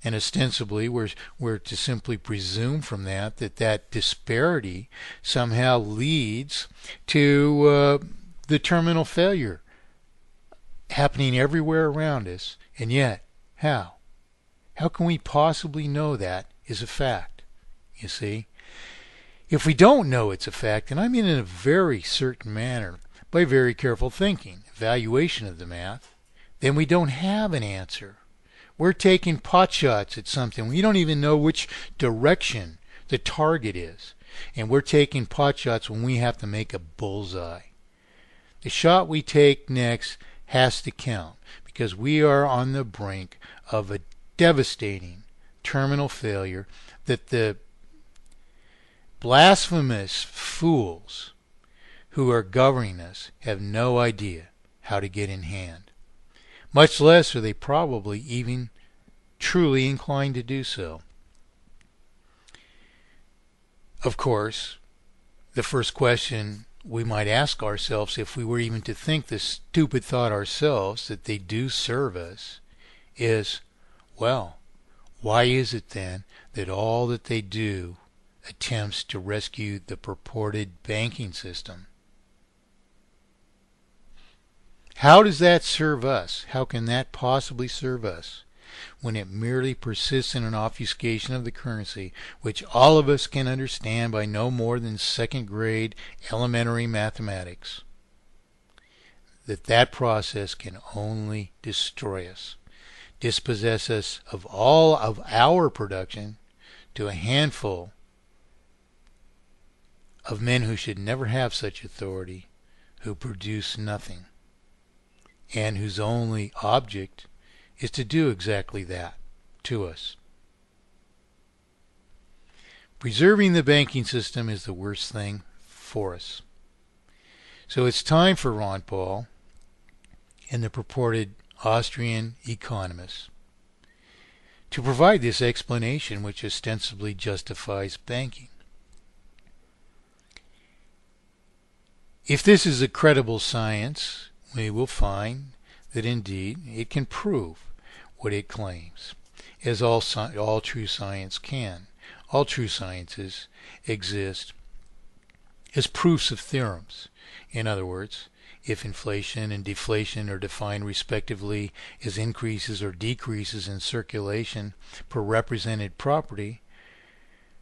And ostensibly, we're to simply presume from that that disparity somehow leads to the terminal failure happening everywhere around us. And yet, how? How can we possibly know that is a fact? You see? If we don't know it's a fact, and I mean in a very certain manner, by very careful thinking, evaluation of the math, then we don't have an answer. We're taking pot shots at something. We don't even know which direction the target is. And we're taking pot shots when we have to make a bullseye. The shot we take next has to count, because we are on the brink of a devastating terminal failure that the blasphemous fools who are governing us have no idea how to get in hand. Much less are they probably even truly inclined to do so. Of course, the first question we might ask ourselves, if we were even to think this stupid thought ourselves, that they do serve us, is, well, why is it then that all that they do attempts to rescue the purported banking system? How does that serve us? How can that possibly serve us when it merely persists in an obfuscation of the currency, which all of us can understand by no more than second grade elementary mathematics? That process can only destroy us, dispossess us of all of our production to a handful of men who should never have such authority, who produce nothing, and whose only object is to do exactly that to us. Preserving the banking system is the worst thing for us. So it's time for Ron Paul and the purported Austrian economists to provide this explanation which ostensibly justifies banking. If this is a credible science, we will find that indeed it can prove what it claims, as all true science can. All true sciences exist as proofs of theorems. In other words, if inflation and deflation are defined respectively as increases or decreases in circulation per represented property,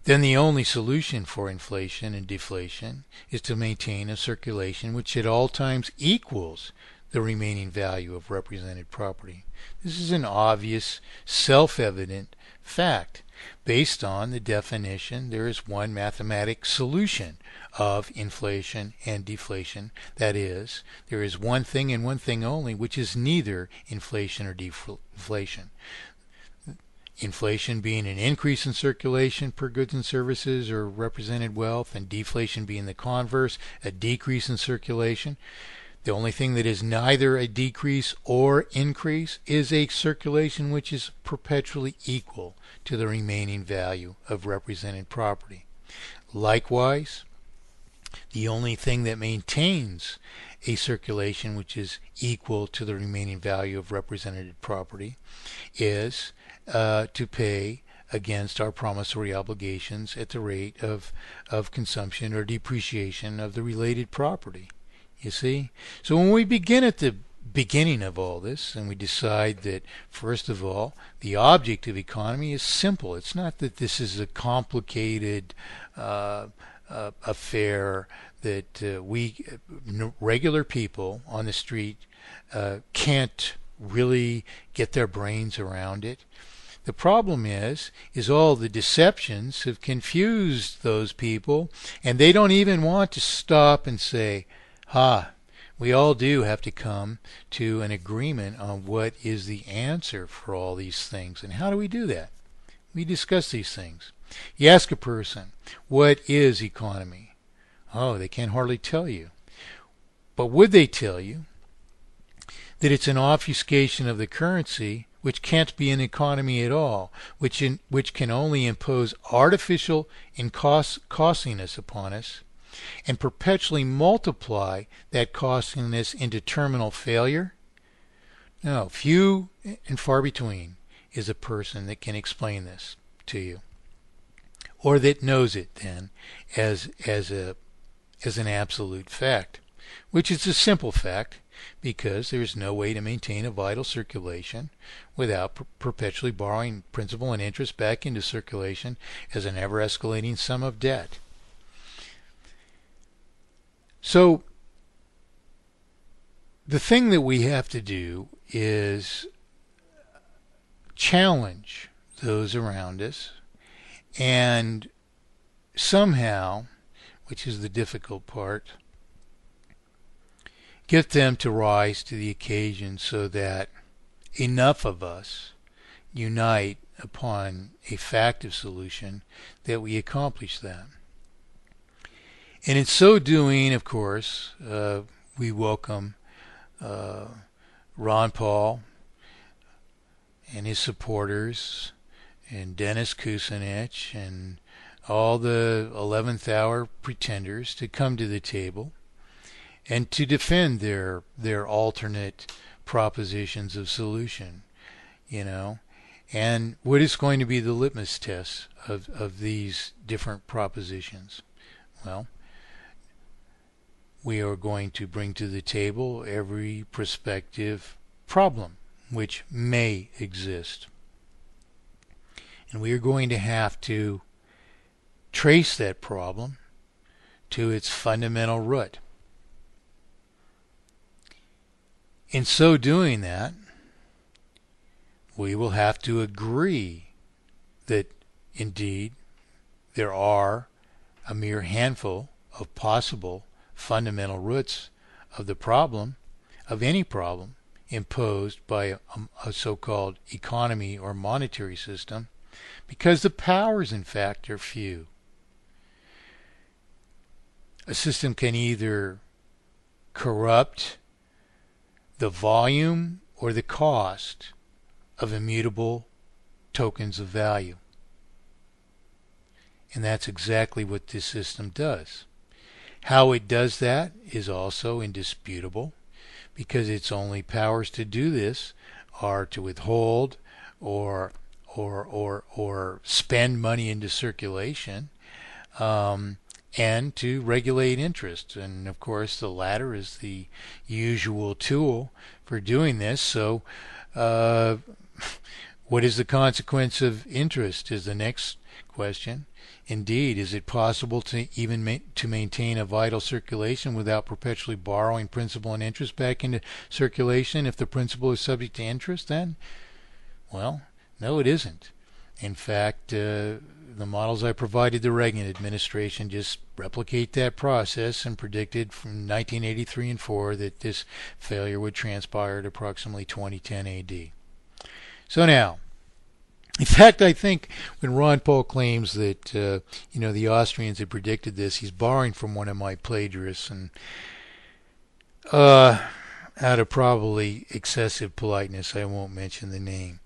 then the only solution for inflation and deflation is to maintain a circulation which at all times equals the remaining value of represented property. This is an obvious, self-evident fact. Based on the definition, there is one mathematic solution of inflation and deflation. That is, there is one thing and one thing only, which is neither inflation or deflation. Inflation being an increase in circulation per goods and services or represented wealth, and deflation being the converse, a decrease in circulation. The only thing that is neither a decrease or increase is a circulation which is perpetually equal to the remaining value of represented property. Likewise, the only thing that maintains a circulation which is equal to the remaining value of represented property is to pay against our promissory obligations at the rate of consumption or depreciation of the related property. You see? So when we begin at the beginning of all this and we decide that, first of all, the object of economy is simple. It's not that this is a complicated affair that we regular people on the street can't really get their brains around it. The problem is all the deceptions have confused those people, and they don't even want to stop and say, we all do have to come to an agreement on what is the answer for all these things. And how do we do that? We discuss these things. You ask a person, what is economy? Oh, they can hardly tell you. But would they tell you that it's an obfuscation of the currency which can't be an economy at all, which can only impose artificial costliness upon us, and perpetually multiply that costliness into terminal failure? No, few and far between is a person that can explain this to you, or that knows it then as an absolute fact, which is a simple fact, because there's no way to maintain a vital circulation without perpetually borrowing principal and interest back into circulation as an ever-escalating sum of debt. So the thing that we have to do is challenge those around us and somehow, which is the difficult part, get them to rise to the occasion so that enough of us unite upon a factive solution that we accomplish that. And in so doing, of course, we welcome Ron Paul and his supporters and Dennis Kucinich and all the 11th hour pretenders to come to the table and to defend their alternate propositions of solution, and what is going to be the litmus test of these different propositions? Well, we are going to bring to the table every prospective problem which may exist, and we are going to have to trace that problem to its fundamental root. In so doing that, we will have to agree that indeed there are a mere handful of possible fundamental roots of the problem, of any problem imposed by a so-called economy or monetary system, because the powers in fact are few. A system can either corrupt the volume or the cost of immutable tokens of value. And that's exactly what this system does. How it does that is also indisputable, because its only powers to do this are to withhold or spend money into circulation, and to regulate interest. And of course the latter is the usual tool for doing this. So what is the consequence of interest is the next question. Indeed, is it possible to even to maintain a vital circulation without perpetually borrowing principal and interest back into circulation if the principal is subject to interest then? Well, no, it isn't. In fact, the models I provided the Reagan administration just replicate that process and predicted from 1983 and forward that this failure would transpire at approximately 2010 AD. So now, in fact, I think when Ron Paul claims that the Austrians had predicted this, he's borrowing from one of my plagiarists, and out of probably excessive politeness, I won't mention the name.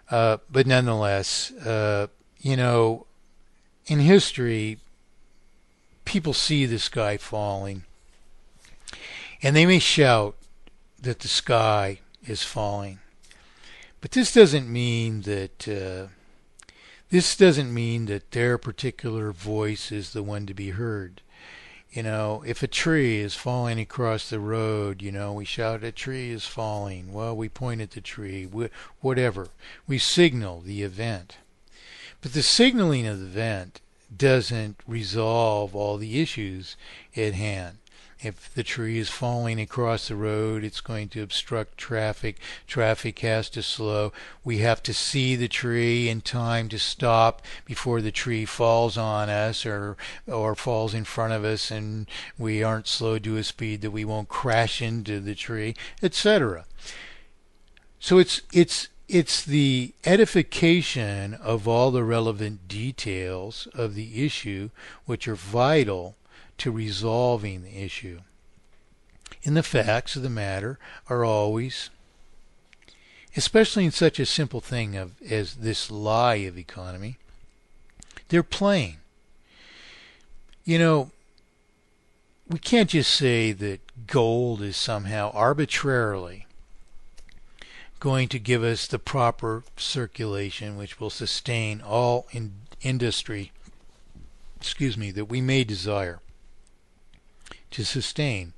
But nonetheless, in history, people see the sky falling, and they may shout that the sky is falling. But this doesn't mean that their particular voice is the one to be heard. If a tree is falling across the road, we shout, "A tree is falling." Well, we point at the tree, whatever. We signal the event. But the signaling of the event doesn't resolve all the issues at hand. If the tree is falling across the road, it's going to obstruct traffic. Traffic has to slow. We have to see the tree in time to stop before the tree falls on us or falls in front of us, and we aren't slowed to a speed that we won't crash into the tree, etc. So it's the edification of all the relevant details of the issue which are vital to resolving the issue. And the facts of the matter are always, especially in such a simple thing as this lie of economy, they're plain. We can't just say that gold is somehow arbitrarily going to give us the proper circulation which will sustain all industry, that we may desire to sustain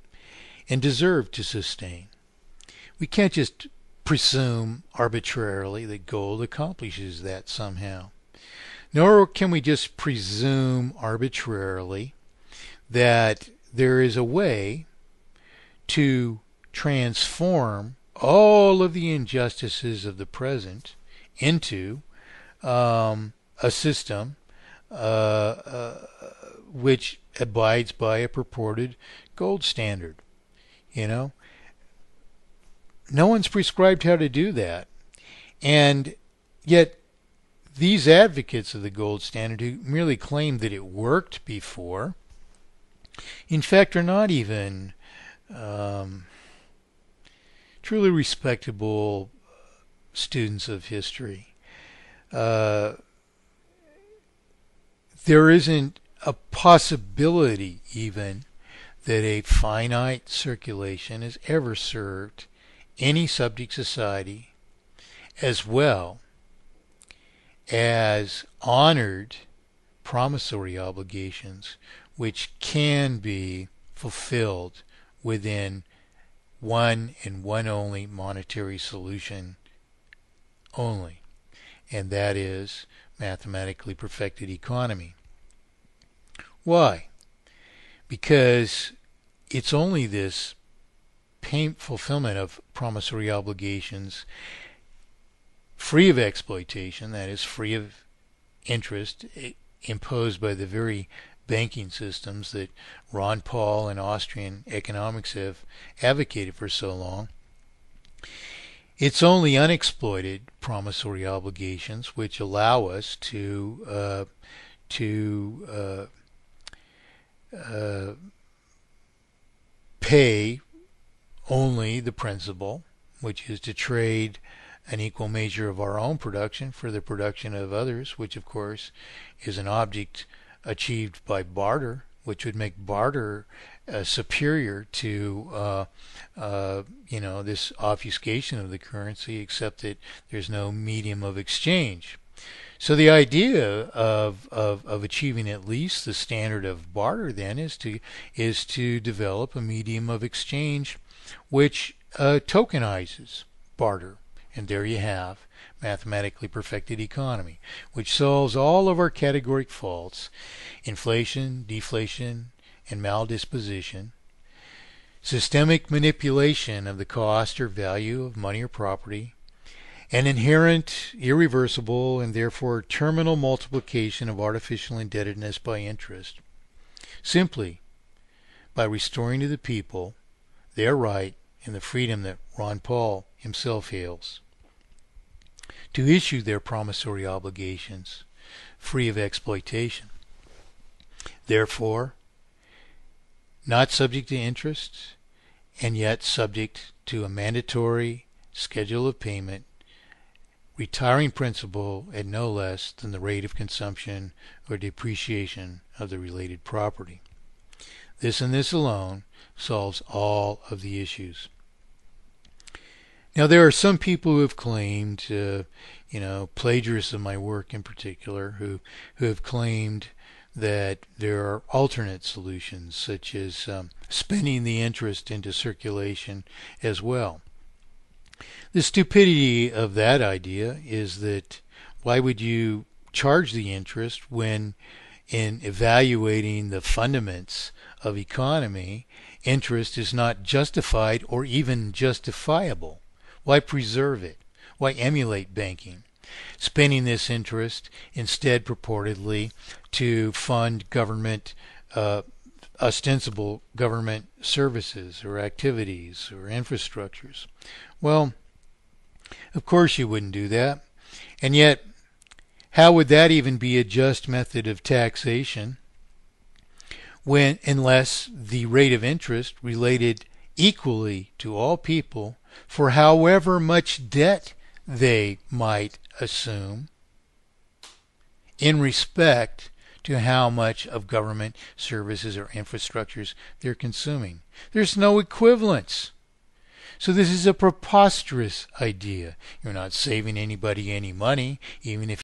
and deserve to sustain. We can't just presume arbitrarily that gold accomplishes that somehow. Nor can we just presume arbitrarily that there is a way to transform all of the injustices of the present into a system which abides by a purported gold standard. No one's prescribed how to do that. And yet these advocates of the gold standard who merely claim that it worked before, in fact, are not even truly respectable students of history. There isn't a possibility even that a finite circulation has ever served any subject society as well as honored promissory obligations which can be fulfilled within one and one only monetary solution only, and that is mathematically perfected economy. Why? Because it's only this fulfillment of promissory obligations free of exploitation, that is, free of interest imposed by the very banking systems that Ron Paul and Austrian economics have advocated for so long. It's only unexploited promissory obligations which allow us to pay only the principal, which is to trade an equal measure of our own production for the production of others, which of course is an object achieved by barter, which would make barter superior to this obfuscation of the currency, except that there's no medium of exchange. So the idea of achieving at least the standard of barter then is to develop a medium of exchange which tokenizes barter. And there you have mathematically perfected economy, which solves all of our categoric faults: inflation, deflation, and maladisposition, systemic manipulation of the cost or value of money or property, an inherent, irreversible, and therefore terminal multiplication of artificial indebtedness by interest, simply by restoring to the people their right and the freedom that Ron Paul himself hails to issue their promissory obligations free of exploitation. Therefore, not subject to interest, and yet subject to a mandatory schedule of payment, retiring principal at no less than the rate of consumption or depreciation of the related property. This and this alone solves all of the issues. Now, there are some people who have claimed, plagiarists of my work in particular, who have claimed that there are alternate solutions, such as spending the interest into circulation as well. The stupidity of that idea is that why would you charge the interest when, in evaluating the fundaments of economy, interest is not justified or even justifiable? Why preserve it? Why emulate banking? Spending this interest instead purportedly to fund government, ostensible government services or activities or infrastructures. Well, of course you wouldn't do that. And yet, how would that even be a just method of taxation unless the rate of interest related equally to all people for however much debt they might assume in respect to how much of government services or infrastructures they're consuming? There's no equivalence. So this is a preposterous idea. You're not saving anybody any money, even if